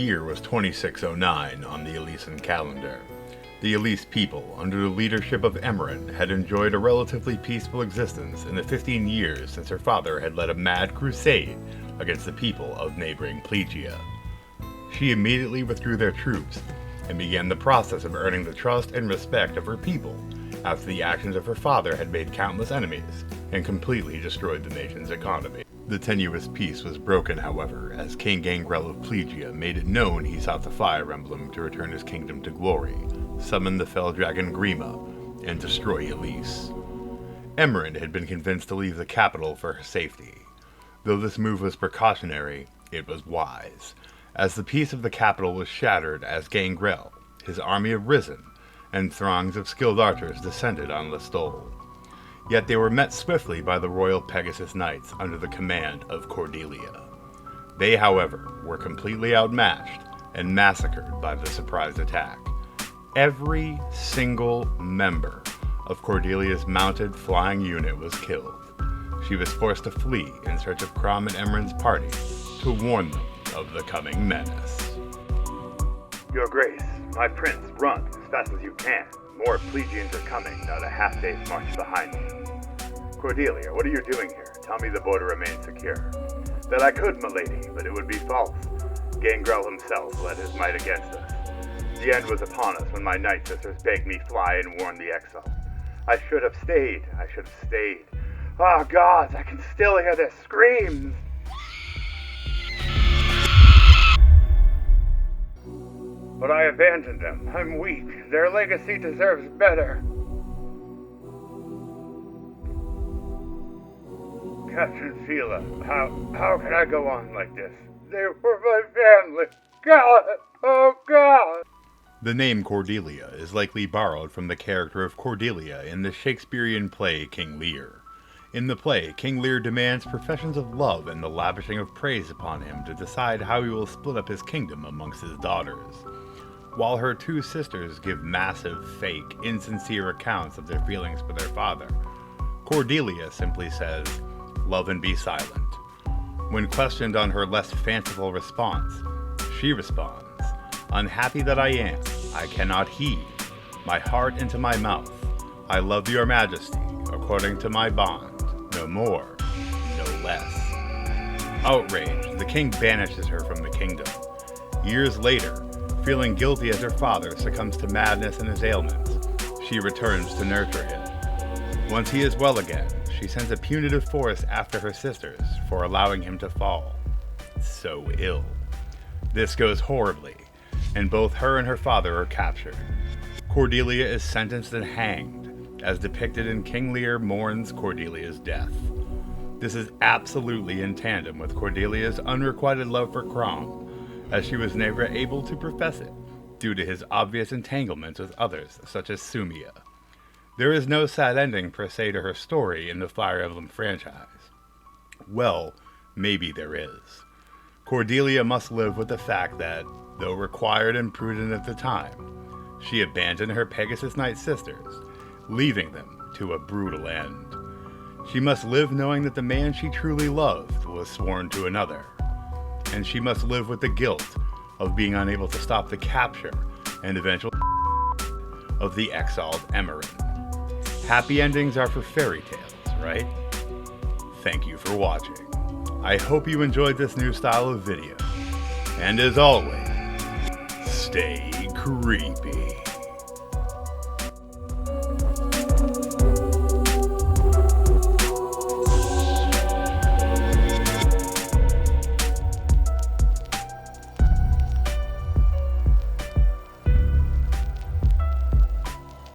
year was 2609 on the Ylisstol calendar. The Ylisstol people, under the leadership of Emmerin, had enjoyed a relatively peaceful existence in the 15 years since her father had led a mad crusade against the people of neighboring Plegia. She immediately withdrew their troops and began the process of earning the trust and respect of her people after the actions of her father had made countless enemies and completely destroyed the nation's economy. The tenuous peace was broken, however, as King Gangrel of Plegia made it known he sought the Fire Emblem to return his kingdom to glory, summon the fell dragon Grima, and destroy Ylisstol. Emmerin had been convinced to leave the capital for her safety. Though this move was precautionary, it was wise, as the peace of the capital was shattered as Gangrel, his army of Risen, and throngs of skilled archers descended on Ylisstol. Yet they were met swiftly by the Royal Pegasus Knights under the command of Cordelia. They, however, were completely outmatched and massacred by the surprise attack. Every single member of Cordelia's mounted flying unit was killed. She was forced to flee in search of Crom and Emmerin's party to warn them of the coming menace. Your Grace, my prince, run as fast as you can. More Plegians are coming, not a half-day's march behind you. Cordelia, what are you doing here? Tell me the border remains secure. That I could, milady, but it would be false. Gangrel himself led his might against us. The end was upon us when my night sisters begged me fly and warn the exile. I should have stayed. Oh, gods, I can still hear their screams. But I abandoned them. I'm weak. Their legacy deserves better. Captain Fila, how can I go on like this? They were my family. God! Oh, God! The name Cordelia is likely borrowed from the character of Cordelia in the Shakespearean play King Lear. In the play, King Lear demands professions of love and the lavishing of praise upon him to decide how he will split up his kingdom amongst his daughters. While her two sisters give massive, fake, insincere accounts of their feelings for their father, Cordelia simply says, "Love and be silent." When questioned on her less fanciful response, she responds, "Unhappy that I am, I cannot heed my heart into my mouth. I love your majesty, according to my bond, no more, no less." Outraged, the king banishes her from the kingdom. Years later, feeling guilty as her father succumbs to madness and his ailments, she returns to nurture him. Once he is well again, she sends a punitive force after her sisters for allowing him to fall so ill. This goes horribly, and both her and her father are captured. Cordelia is sentenced and hanged, as depicted in King Lear mourns Cordelia's death. This is absolutely in tandem with Cordelia's unrequited love for Crom, as she was never able to profess it due to his obvious entanglements with others such as Sumia. There is no sad ending per se to her story in the Fire Emblem franchise. Well, maybe there is. Cordelia must live with the fact that, though required and prudent at the time, she abandoned her Pegasus Knight sisters, leaving them to a brutal end. She must live knowing that the man she truly loved was sworn to another, and she must live with the guilt of being unable to stop the capture and eventual of the exiled Emmerin. Happy endings are for fairy tales, right? Thank you for watching. I hope you enjoyed this new style of video. And as always, stay creepy.